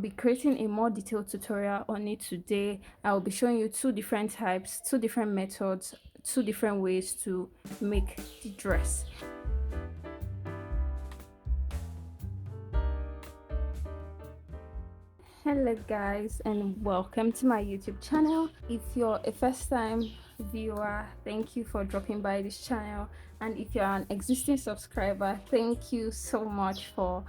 be creating a more detailed tutorial on it today. I will be showing you two different types, two different methods, two different ways to make the dress. Hello guys, and welcome to my YouTube channel. If you're a first time viewer, thank you for dropping by this channel, and if you're an existing subscriber, thank you so much for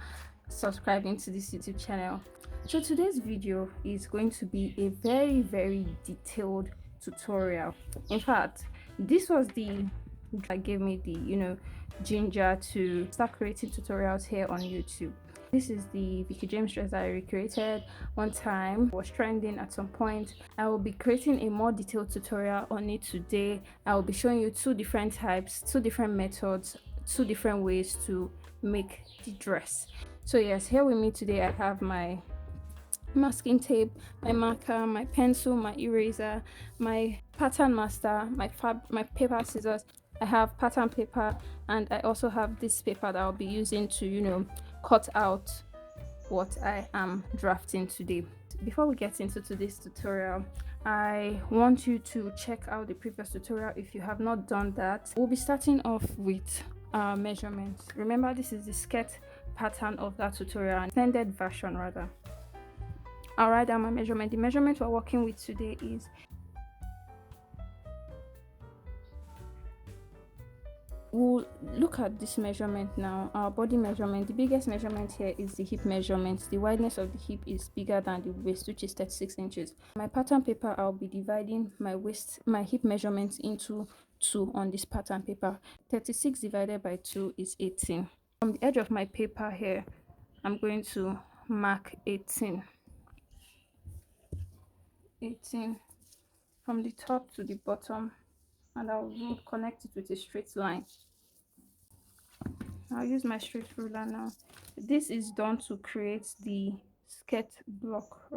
subscribing to this YouTube channel. So today's video is going to be a very detailed tutorial. In fact, this was the that gave me the ginger to start creating tutorials here on YouTube. This is the Vicky James dress that I recreated one time. It was trending at some point. I will be creating a more detailed tutorial on it today. I will be showing you two different types, two different methods, two different ways to make the dress. So yes, here with me today I have my masking tape, my marker, my pencil, my eraser, my pattern master, my paper scissors. I have pattern paper, and I also have this paper that I'll be using to cut out what I am drafting today. Before we get into today's tutorial, I want you to check out the previous tutorial if you have not done that. We'll be starting off with measurements. Remember, this is the skirt pattern of that tutorial, extended version rather. I'll write down my measurement. The measurement we're working with today is we'll look at this measurement now. Our body measurement, the biggest measurement here is the hip measurement. The wideness of the hip is bigger than the waist, which is 36 inches. My pattern paper, I'll be dividing my hip measurements into 2 on this pattern paper. 36 divided by 2 is 18. From the edge of my paper here, I'm going to mark 18 from the top to the bottom, and I'll connect it with a straight line. I'll use my straight ruler now. This is done to create the skirt block.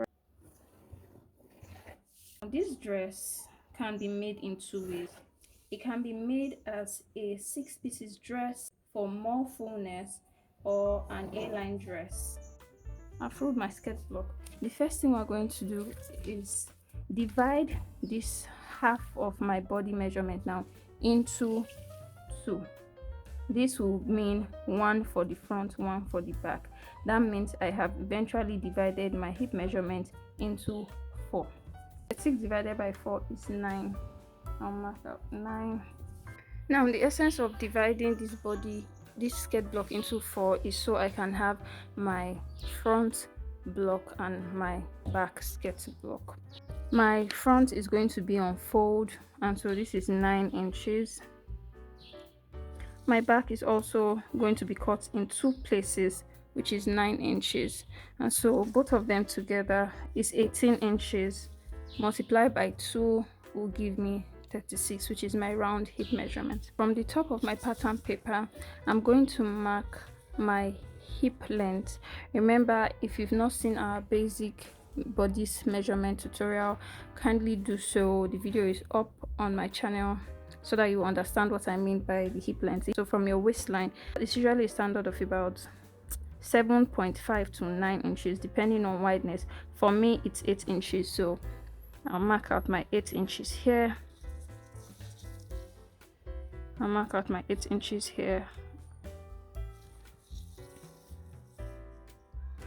This dress can be made in 2 ways. It can be made as a 6-piece dress for more fullness, or an A-line dress. I've rolled my skirt block. The first thing we're going to do is divide this half of my body measurement now into 2. This will mean 1 for the front, 1 for the back. That means I have eventually divided my hip measurement into 4. 6 divided by 4 is 9. I'll mark out 9. Now the essence of dividing this skirt block into 4 is so I can have my front block and my back skirt block. My front is going to be on fold, and so this is 9 inches. My back is also going to be cut in 2 places, which is 9 inches, and so both of them together is 18 inches. Multiplied by 2 will give me 36, which is my round hip measurement. From the top of my pattern paper, I'm going to mark my hip length. Remember, if you've not seen our basic bodies measurement tutorial, kindly do so. The video is up on my channel so that you understand what I mean by the hip length. So from your waistline, it's usually a standard of about 7.5 to 9 inches depending on wideness. For me, it's 8 inches, so I'll mark out my 8 inches here. I'll mark out my 8 inches here.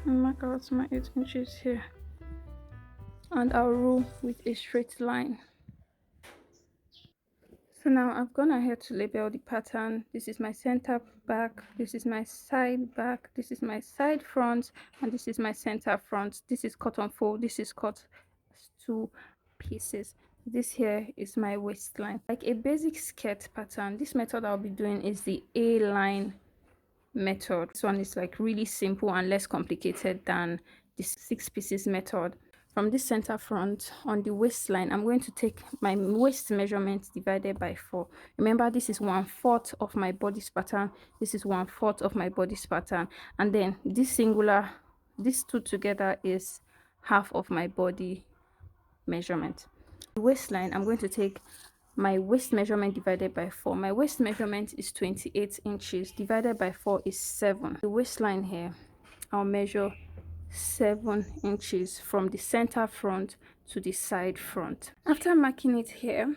I'll mark out my 8 inches here. And I'll rule with a straight line. So now I've gone ahead to label the pattern. This is my center back, this is my side back, this is my side front, and this is my center front. This is cut on fold, this is cut as 2 pieces. This here is my waistline. Like a basic skirt pattern, this method I'll be doing is the A-line method. This one is like really simple and less complicated than the 6 pieces method. From this center front on the waistline, I'm going to take my waist measurement divided by 4. Remember, this is 1/4 of my bodice pattern, this is 1/4 of my bodice pattern, and then these 2 together is half of my body measurement. The waistline, I'm going to take my waist measurement divided by 4. My waist measurement is 28 inches, divided by 4 is 7. The waistline here, I'll measure 7 inches from the center front to the side front. After marking it here,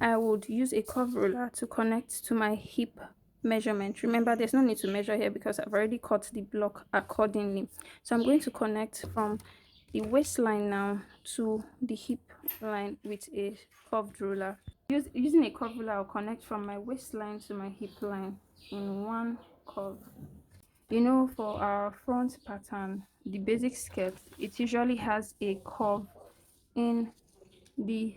I would use a curve ruler to connect to my hip measurement. Remember, there's no need to measure here because I've already cut the block accordingly. So I'm going to connect from the waistline now to the hip line with a curved ruler. Using a curved ruler, I'll connect from my waistline to my hip line in one curve. You know, for our front pattern, the basic skirt, it usually has a curve in the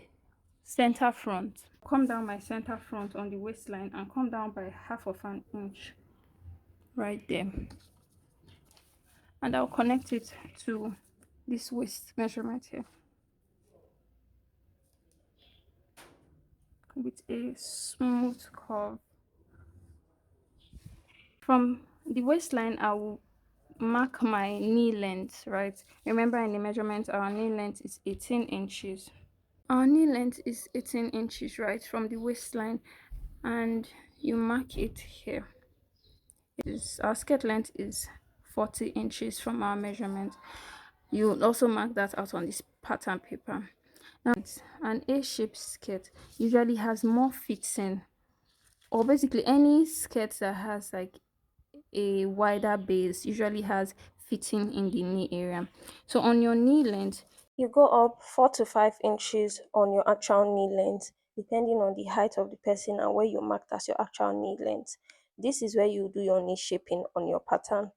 center front. Come down my center front on the waistline and come down by half of an inch right there, and I'll connect it to this waist measurement here with a smooth curve. From the waistline, I will mark my knee length, right? Remember, in the measurement, our knee length is 18 inches. Our knee length is 18 inches, right, from the waistline, and you mark it here. Our skirt length is 40 inches from our measurement. You will also mark that out on this pattern paper. Now, an A-shaped skirt usually has more fitting, or basically any skirt that has like a wider base usually has fitting in the knee area. So on your knee length, You go up 4 to 5 inches on your actual knee length, depending on the height of the person and where you marked as your actual knee length. This is where you do your knee shaping on your pattern.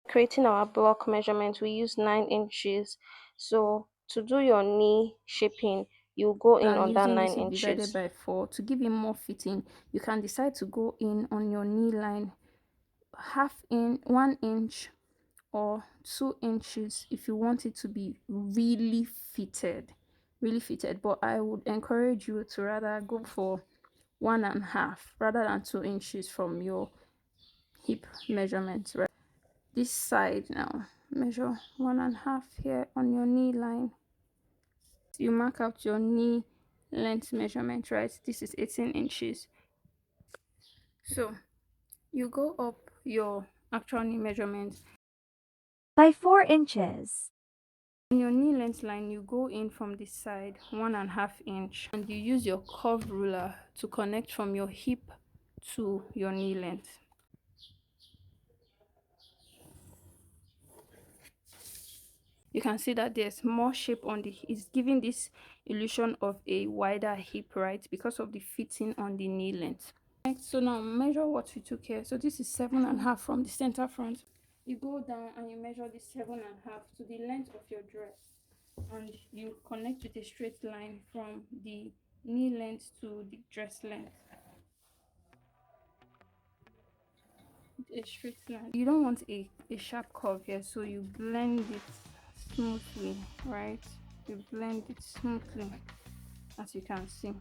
Creating our block measurement, we use 9 inches. So to do your knee shaping, you go in and on that using 9 this, you divided inches. by 4 to give it more fitting. You can decide to go in on your knee line half in 1 inch or 2 inches if you want it to be really fitted, but I would encourage you to rather go for 1.5 rather than 2 inches from your hip measurement, right? This side now, measure 1.5 here on your knee line. You mark out your knee length measurement, right? This is 18 inches. So you go up your actual knee measurement by 4 inches. on your knee length line. You go in from this side 1.5 inch, and you use your curve ruler to connect from your hip to your knee length. You can see that there's more shape on the, it's giving this illusion of a wider hip, right, because of the fitting on the knee length. Next, so now measure what we took here. So this is 7.5 from the center front. You go down and you measure this 7.5 to the length of your dress, and you connect with a straight line from the knee length to the dress length. A straight line. You don't want a sharp curve here, so you blend it smoothly, right? You blend it smoothly, as you can see.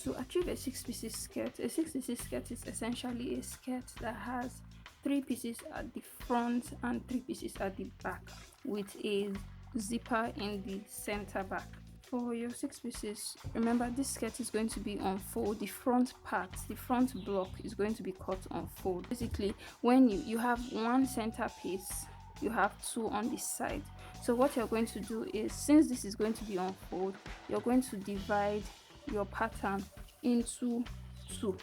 To achieve a 6-piece skirt, a 6-piece skirt is essentially a skirt that has 3 pieces at the front and 3 pieces at the back, with a zipper in the center back. For your 6 pieces, remember this skirt is going to be on fold. The front part, the front block is going to be cut on fold. Basically, when you have one center piece, you have 2 on this side. So what you're going to do is, since this is going to be on fold, you're going to divide your pattern into 2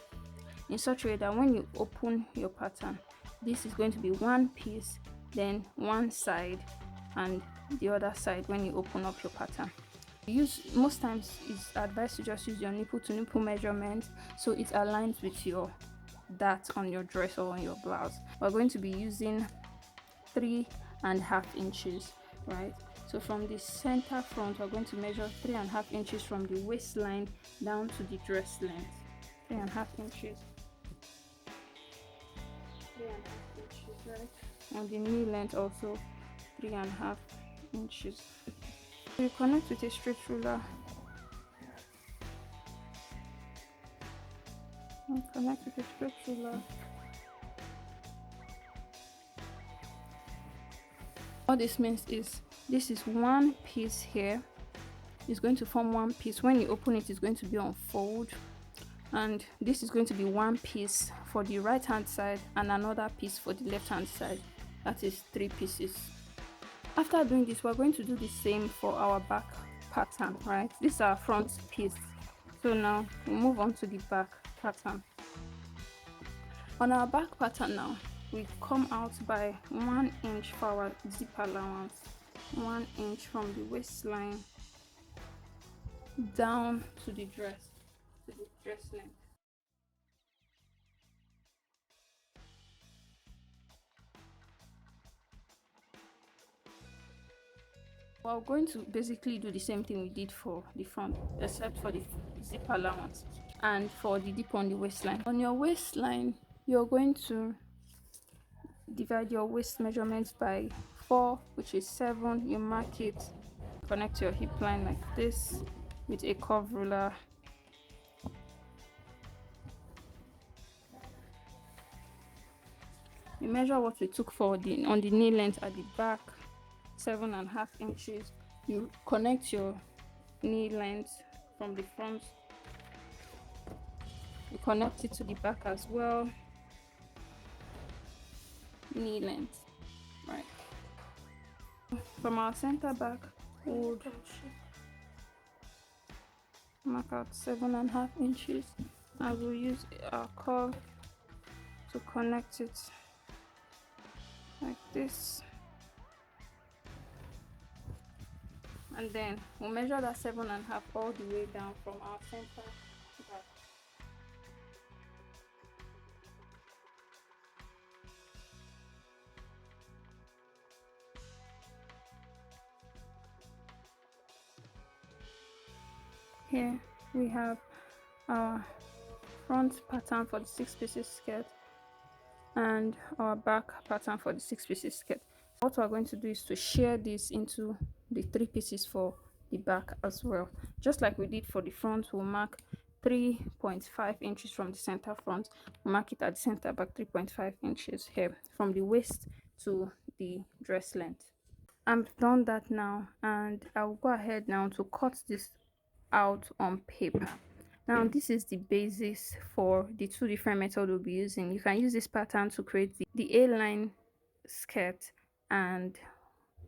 in such a way that when you open your pattern, this is going to be one piece, then one side and the other side when you open up your pattern. Most times it's advised to just use your nipple to nipple measurement so it aligns with your that on your dress or on your blouse. We're going to be using 3.5 inches, right? So from the center front, we're going to measure 3.5 inches from the waistline down to the dress length. 3.5 inches. 3.5 inches, right? On the knee length also 3.5 inches. You connect with a straight ruler. And connect with a straight ruler. What this means is, this is one piece here. is going to form one piece. When you open it, it's going to be on fold, and this is going to be one piece for the right hand side and another piece for the left hand side. That is 3 pieces. After doing this, we're going to do the same for our back pattern, right? This is our front piece. So now we'll move on to the back pattern. On our back pattern now, we come out by 1 inch for our zip allowance, 1 inch from the waistline down to the dress length. We're going to basically do the same thing we did for the front, except for the zip allowance and for the dip on the waistline. On your waistline, you're going to divide your waist measurements by 4, which is 7. You mark it, connect your hip line like this with a curve ruler. You measure what we took for the on the knee length at the back, 7.5 inches. You connect your knee length from the front, you connect it to the back as well, knee length, right? From our center back, we'll mark out 7.5 inches, and we'll use our curve to connect it like this, and then we'll measure that 7.5 all the way down from our center back. Here we have our front pattern for the 6 pieces skirt and our back pattern for the 6 pieces skirt. What we're going to do is to share this into the 3 pieces for the back as well. Just like we did for the front, we'll mark 3.5 inches from the center front, we'll mark it at the center back, 3.5 inches here from the waist to the dress length. I've done that now, and I'll go ahead now to cut this out on paper. Now this is the basis for the 2 different methods we'll be using. You can use this pattern to create the A-line skirt and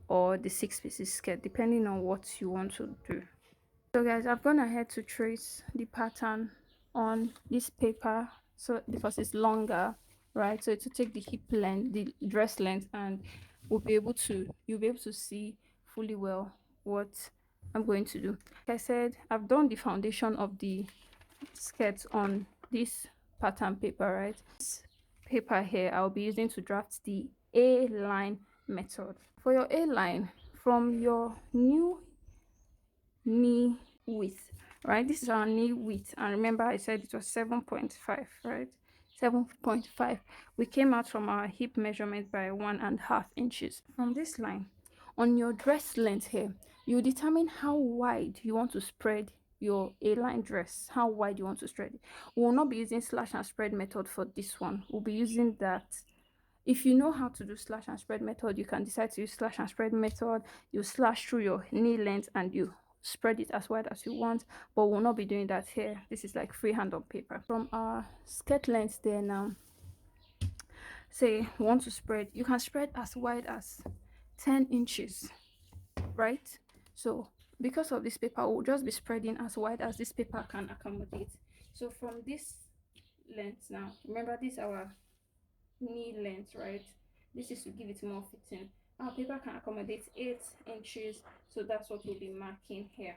or the 6 pieces skirt, depending on what you want to do. So guys, I've gone ahead to trace the pattern on this paper, so because it's longer, right? So to take the hip length, the dress length, and you'll be able to see fully well what I'm going to do. Like I said, I've done the foundation of the skirt on this pattern paper, right? This paper here I'll be using to draft the A-line method. For your A-line, from your new knee width, right? This is our knee width, and remember I said it was 7.5, right? 7.5. We came out from our hip measurement by 1.5 inches. From this line, on your dress length here, you determine how wide you want to spread your A-line dress, how wide you want to spread it. We will not be using slash and spread method for this one. We'll be using that. If you know how to do slash and spread method, you can decide to use slash and spread method. You slash through your knee length and you spread it as wide as you want, but we'll not be doing that here. This is like freehand on paper. From our skirt length there now, say we want to spread, you can spread as wide as 10 inches, right? So because of this paper, we'll just be spreading as wide as this paper can accommodate. So from this length now, remember this is our knee length, right? This is to give it more fitting. Our paper can accommodate 8 inches, so that's what we'll be marking here.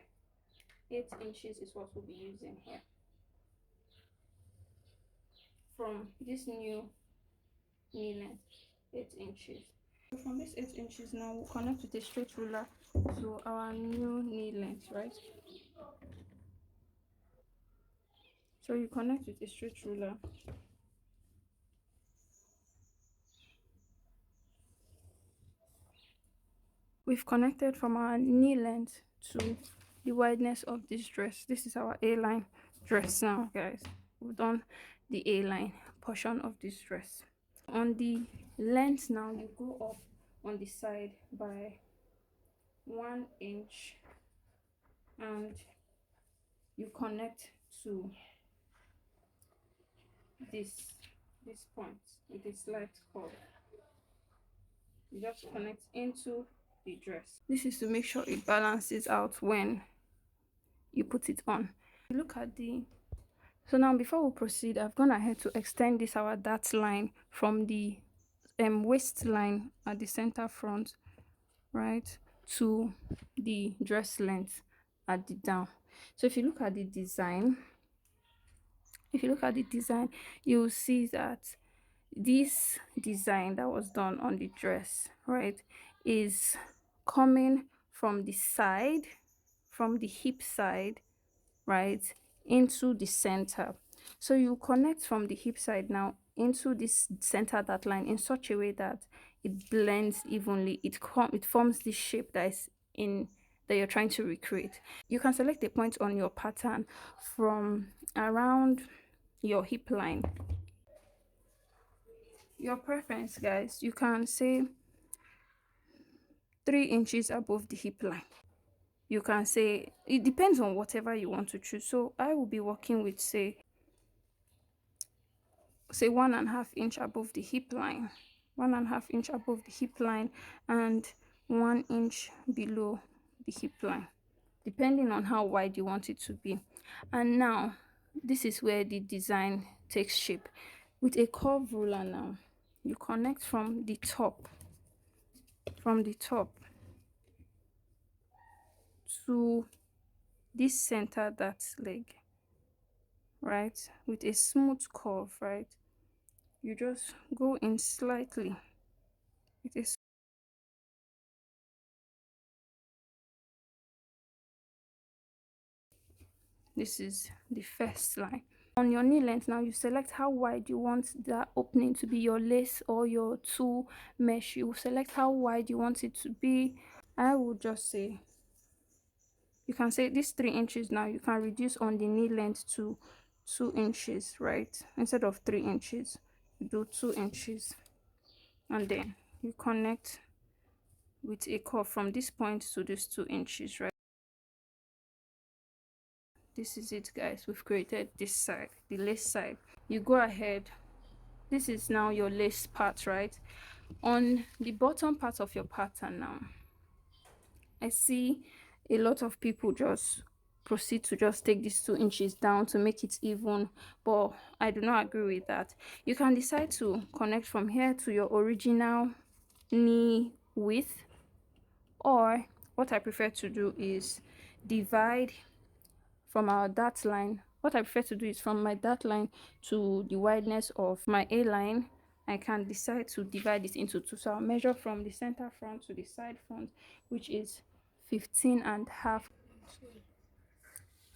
8 inches is what we'll be using here. From this new knee length, 8 inches. So from this 8 inches now, we'll connect with a straight ruler to our new knee length, right? So you connect with a straight ruler. We've connected from our knee length to the wideness of this dress. This is our A-line dress now, guys. We've done the A-line portion of this dress. On the length now, you go up on the side by 1 inch and you connect to this this point with a slight curve. You just connect into the dress. This is to make sure it balances out when you put it on. Look at the so now before we proceed, I've gone ahead to extend this our dart line from the waistline at the center front, right, to the dress length at the down. So if you look at the design, you'll see that this design that was done on the dress, right, is coming from the side, from the hip side, right, into the center. So you connect from the hip side now into this center that line in such a way that it blends evenly. It forms this shape that is in that you're trying to recreate. You can select a point on your pattern from around your hip line. Your preference, guys, you can say 3 inches above the hip line. You can say it depends on whatever you want to choose. So I will be working with say 1.5 inch above the hip line, 1.5 inch above the hip line, and 1 inch below the hip line, depending on how wide you want it to be. And now this is where the design takes shape. With a curve ruler now, you connect from the top to this center that leg, right, with a smooth curve, right. You just go in slightly with a this is the first line. On your knee length now, you select how wide you want that opening to be, your lace or your tulle mesh. You select how wide you want it to be. I would just say, you can say this 3 inches now, you can reduce on the knee length to 2 inches, right? Instead of 3 inches, you do 2 inches, and then you connect with a curve from this point to this 2 inches, right? This is it, guys. We've created this side, the lace side. You go ahead, this is now your lace part, right? On the bottom part of your pattern now, I see a lot of people just proceed to just take these 2 inches down to make it even, but I do not agree with that. You can decide to connect from here to your original knee width, or what I prefer to do is divide from our dart line. What I prefer to do is from my dart line to the wideness of my A line, I can decide to divide it into two. So I'll measure from the center front to the side front, which is 15.5.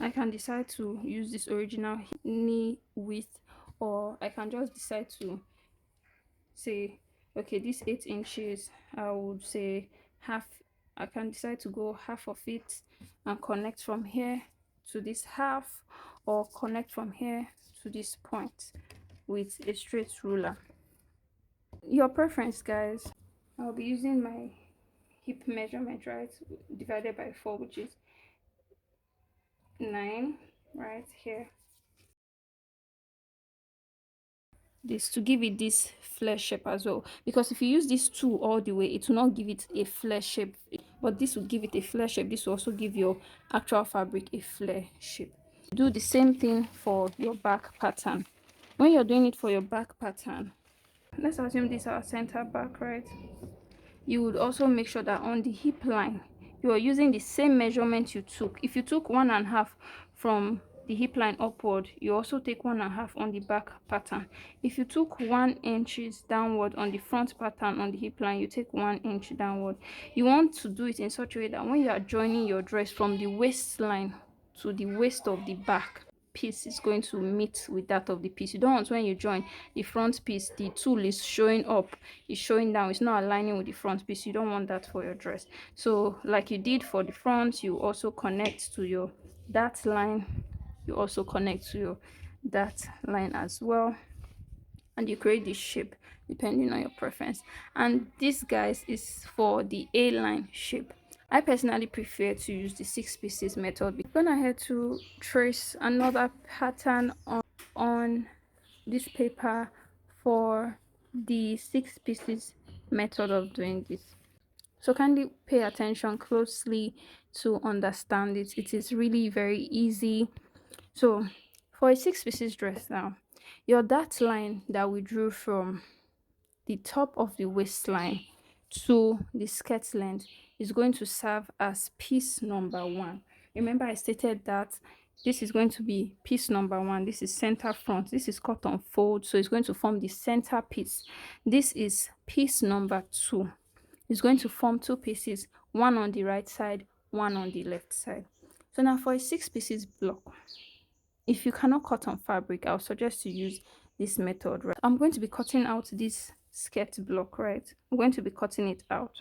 I can decide to use this original knee width, or I can just decide to say, okay, this 8 inches, I would say half. I can decide to go half of it and connect from here to this half, or connect from here to this point with a straight ruler. Your preference, guys. I'll be using my hip measurement, right, divided by 4, which is 9 right here. This to give it this flare shape as well, because if you use this tool all the way, it will not give it a flare shape, but this will give it a flare shape. This will also give your actual fabric a flare shape. Do the same thing for your back pattern. When you're doing it for your back pattern, let's assume this is our center back, right? You would also make sure that on the hip line you are using the same measurement you took. If you took 1.5 from the hip line upward, you also take 1.5 on the back pattern. If you took 1 inches downward on the front pattern on the hip line, you take 1 inch downward. You want to do it in such a way that when you are joining your dress from the waistline to the waist of the back piece is going to meet with that of the piece. You don't want when you join the front piece, the tool is showing up, is showing down, it's not aligning with the front piece. You don't want that for your dress. So like you did for the front, you also connect to your that line, you also connect to your that line as well, and you create this shape depending on your preference. And this, guys, is for the A line shape. I personally prefer to use the 6 pieces method. I'm gonna ahead to trace another pattern on this paper for the 6 pieces method of doing this. So kindly pay attention closely to understand it. It is really very easy. So for a 6 pieces dress now, your dart line that we drew from the top of the waistline to the skirt length is going to serve as piece number 1. Remember I stated that this is going to be piece number 1. This is center front. This is cut on fold, so it's going to form the center piece. This is piece number 2. It's going to form 2 pieces, one on the right side, one on the left side. So now for a 6 pieces block, if you cannot cut on fabric, I'll suggest you use this method. Right, I'm going to be cutting out this skirt block. Right, I'm going to be cutting it out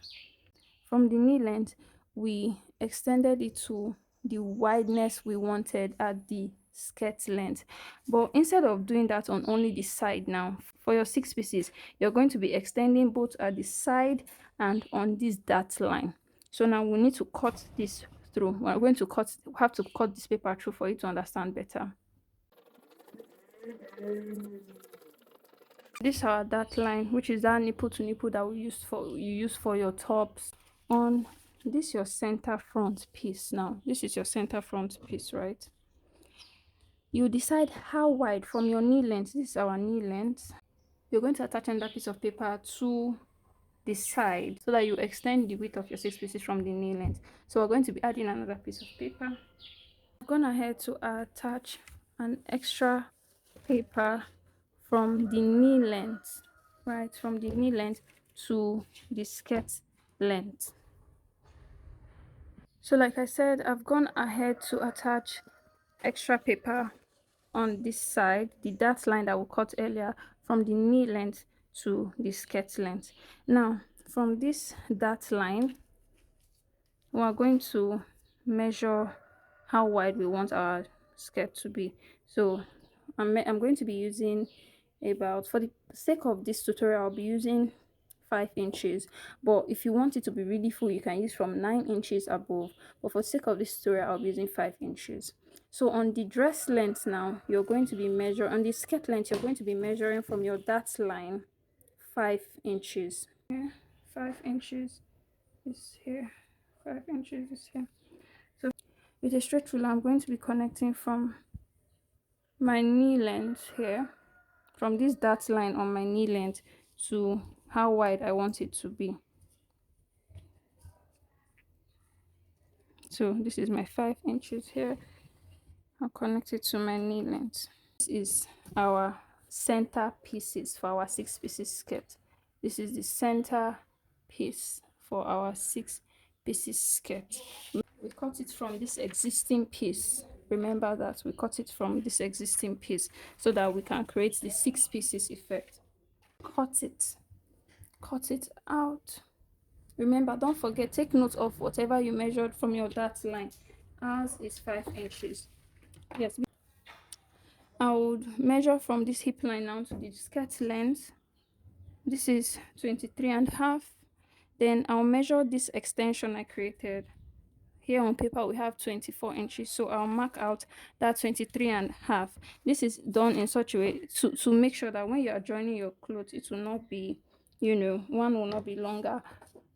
from the knee length. We extended it to the wideness we wanted at the skirt length, but instead of doing that on only the side, now for your 6 pieces you're going to be extending both at the side and on this dart line. So now we need to cut this through. We're going to have to cut this paper through for you to understand better. This is our dart line, which is that nipple to nipple that you use for your tops. On this your center front piece, now this is your center front piece, right? You decide how wide from your knee length. This is our knee length. You're going to attach another piece of paper to the side so that you extend the width of your 6 pieces from the knee length. So we're going to be adding another piece of paper. I've gone ahead to attach an extra paper from the knee length, right, from the knee length to the skirt length. So like I said, I've gone ahead to attach extra paper on this side, the dart line that we cut earlier, from the knee length to the skirt length. Now from this dart line, we are going to measure how wide we want our skirt to be. So I'm going to be using about, for the sake of this tutorial, I'll be using 5 inches, but if you want it to be really full you can use from 9 inches above, but for the sake of this tutorial I'll be using 5 inches. So on the dress length now, you're going to be measuring, on the skirt length you're going to be measuring from your dart line 5 inches. Here, 5 inches is here, 5 inches is here. So with a straight ruler I'm going to be connecting from my knee length here, from this dart line on my knee length, to how wide I want it to be. So this is my 5 inches here. I'll connect it to my knee length. This is our center pieces for our 6 pieces skirt. This is the center piece for our 6 pieces skirt. We cut it from this existing piece. Remember that we cut it from this existing piece so that we can create the 6 pieces effect. Cut it out. Remember, don't forget, take note of whatever you measured from your dart line. Ours is 5 inches. Yes, I would measure from this hip line now to the skirt length. This is 23.5. Then I'll measure this extension I created. Here on paper we have 24 inches, so I'll mark out that 23.5. This is done in such a way to make sure that when you are joining your clothes, it will not be, one will not be longer,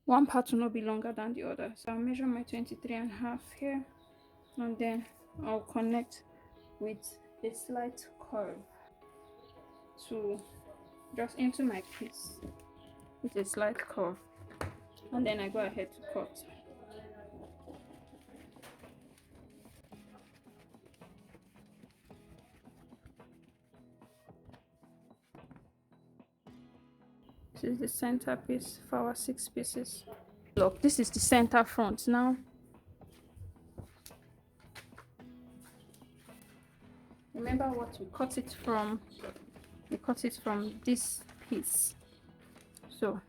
one part will not be longer than the other. So I'll measure my 23.5 here, and then I'll connect with a slight curve to just into my piece with a slight curve, and then I go ahead to cut. This is the center piece for our 6 pieces. Look, this is the center front. Now remember what we cut it from. We cut it from this piece. So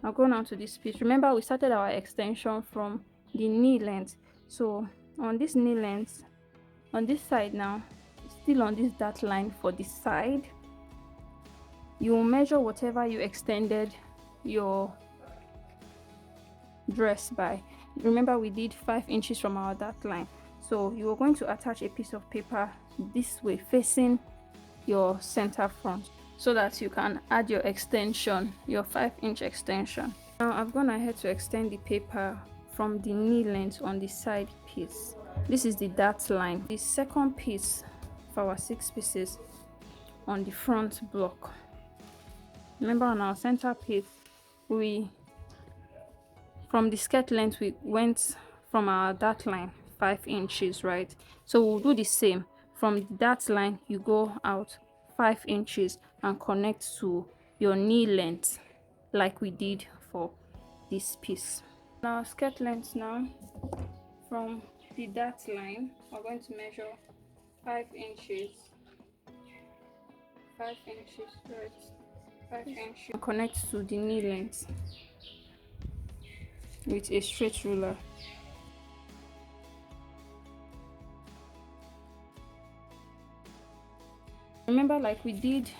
I'll go now to this piece. Remember we started our extension from the knee length. So on this knee length, on this side now, still on this dart line for the side, you will measure whatever you extended your dress by. remember we did 5 inches from our dart line, so you are going to attach a piece of paper this way facing your center front so that you can add your extension, your 5-inch extension. Now I've gone ahead to extend the paper from the knee length on the side piece. This is the dart line. The second piece for our 6 pieces on the front block. Remember, on our center piece, from the skirt length we went from our dart line 5 inches, right? So we'll do the same. From the dart line you go out 5 inches and connect to your knee length like we did for this piece. Now skirt length, now from the dart line we're going to measure 5 inches, 5 inches, right? 5 inches, and connect to the knee length with a straight ruler. Remember, like we did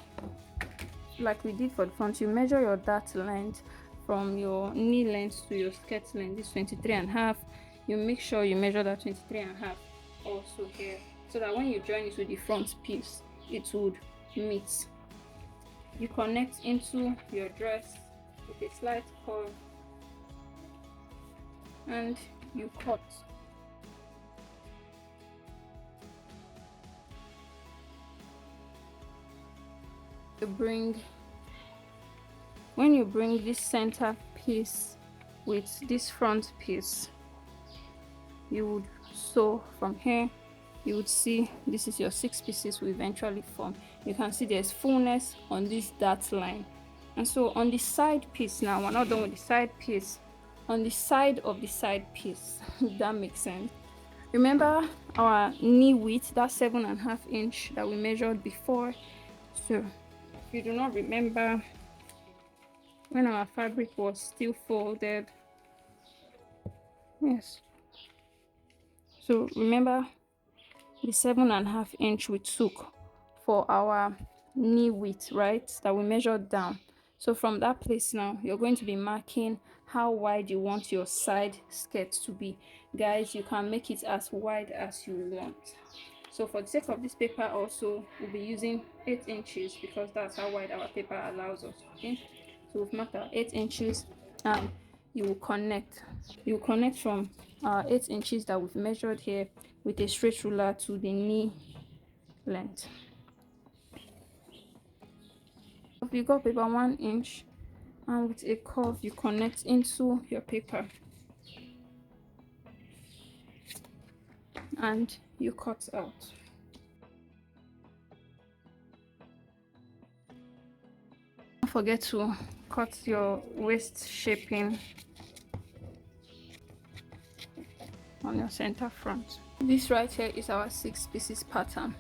for the front, you measure your dart length from your knee length to your skirt length. This 23.5. You make sure you measure that 23.5 also here, so that when you join it with the front piece it would meet. You connect into your dress with a slight curve and you cut. When you bring this center piece with this front piece, you would sew from here. You would see this is your 6 pieces we eventually form. You can see there's fullness on this dart line. And so on the side piece, now we're not done with the side piece. On the side of the side piece, if that makes sense. Remember our knee width, that 7.5 inch that we measured before. So if you do not remember, when our fabric was still folded, yes, so remember the 7.5 inch we took for our knee width, right, that we measured down. So from that place now you're going to be marking how wide you want your side skirt to be. Guys, you can make it as wide as you want. So for the sake of this paper also, we'll be using 8 inches because that's how wide our paper allows us. Okay, so we've marked our 8 inches and you will connect from our 8 inches that we've measured here with a straight ruler to the knee length. If you got paper 1 inch, and with a curve you connect into your paper and you cut out. Don't forget to cut your waist shaping on your center front. This right here is our 6 pieces pattern.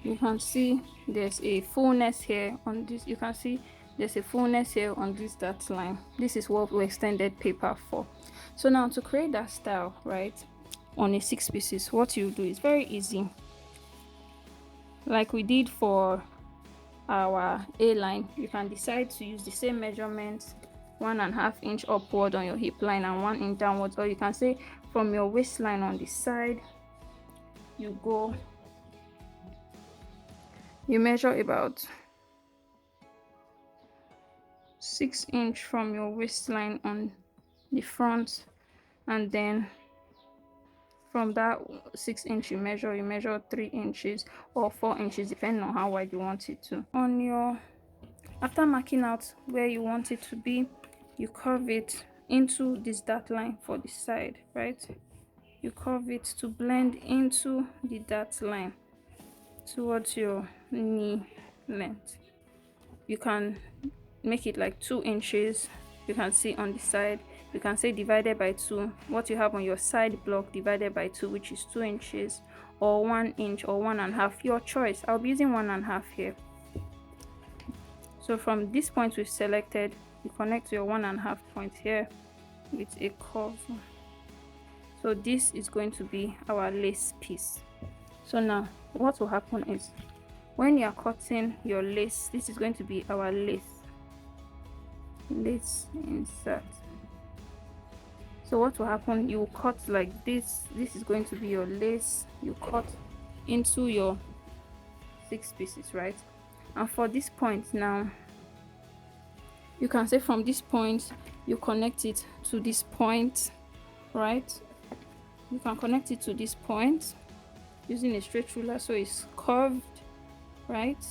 You can see there's a fullness here on this. You can see there's a fullness here on this dart line. This is what we extended paper for. So now to create that style, right, on a 6 pieces, what you do is very easy. Like we did for our A line, you can decide to use the same measurements, 1.5 inch upward on your hip line and 1 inch downwards, or you can say from your waistline on the side you measure about 6 inch from your waistline on the front, and then from that 6 inch you measure 3 inches or 4 inches depending on how wide you want it to. After marking out where you want it to be, you curve it into this dart line for the side, right? You curve it to blend into the dart line towards your knee length. You can make it like 2 inches. You can see on the side, you can say divided by 2, what you have on your side block divided by 2, which is 2 inches, or 1 inch or 1.5, your choice. I'll be using 1.5 here. So from this point we've selected, you connect to your 1.5 point here with a curve. So this is going to be our lace piece. So now what will happen is, when you are cutting your lace, this is going to be our lace insert. So what will happen, you cut like this. This is going to be your lace. You cut into your 6 pieces, right? And for this point now, you can say from this point you connect it to this point, right? You can connect it to this point using a straight ruler so it's curved, right?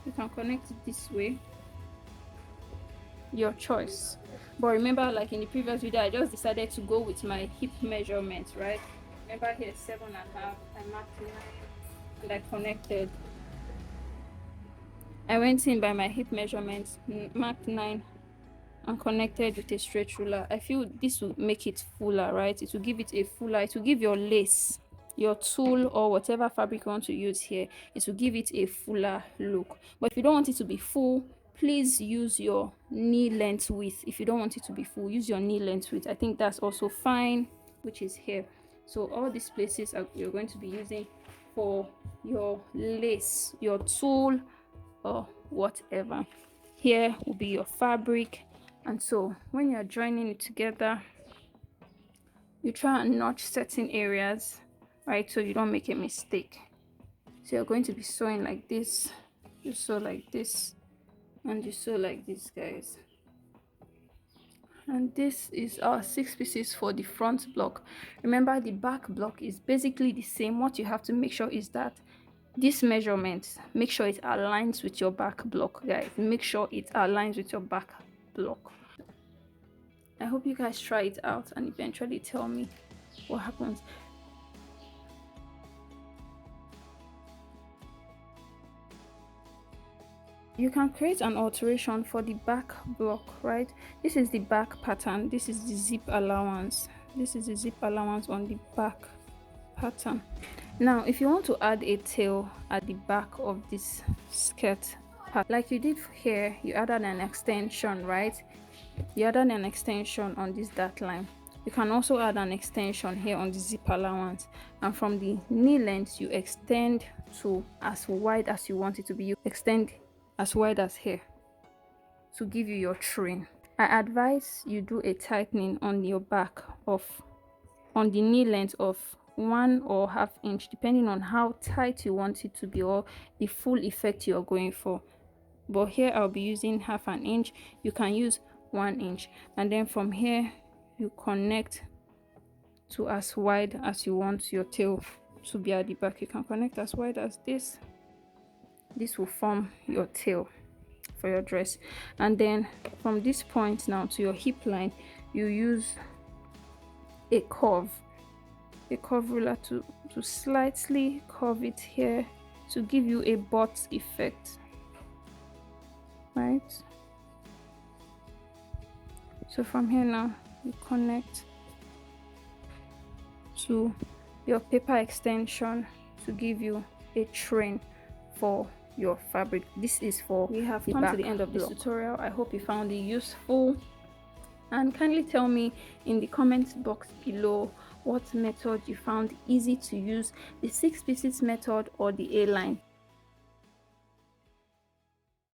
You can connect it this way, your choice. But remember, like in the previous video, I just decided to go with my hip measurement, right? Remember here 7.5, I marked 9 and I connected. I went in by my hip measurement, marked 9 and connected with a straight ruler. I feel this will make it fuller, right? It will give it a fuller, it will give your lace, your tulle or whatever fabric you want to use here, it will give it a fuller look. But if you don't want it to be full, please use your knee length width. If you don't want it to be full, use your knee length width. I think that's also fine, which is here. So all these places are you're going to be using for your lace, your tulle or whatever. Here will be your fabric. And so when you're joining it together, you try and notch certain areas, right, so you don't make a mistake. So you're going to be sewing like this, you sew like this, and you sew like this, guys. And this is our 6 pieces for the front block. Remember, the back block is basically the same. What you have to make sure is that this measurement, make sure it aligns with your back block, guys. Make sure it aligns with your back block. I hope you guys try it out and eventually tell me what happens. You can create an alteration for the back block, right? This is the back pattern. This is the zip allowance. This is the zip allowance on the back pattern. Now if you want to add a tail at the back of this skirt, like you did here, you added an extension, right? You added an extension on this dart line. You can also add an extension here on the zip allowance, and from the knee length you extend to as wide as you want it to be. You extend as wide as here to give you your train. I advise you do a tightening on your back of on the knee length of 1 or ½ inch, depending on how tight you want it to be or the full effect you're going for. But here I'll be using ½ inch. You can use 1 inch, and then from here you connect to as wide as you want your tail to be at the back. You can connect as wide as this. This will form your tail for your dress. And then from this point now to your hip line, you use a curve ruler to slightly curve it here to give you a butt effect, right? So from here now you connect to your paper extension to give you a train for your fabric. This is for we have come to the end of this tutorial. I hope you found it useful, and kindly tell me in the comment box below what method you found easy to use, the 6 pieces method or the A-line.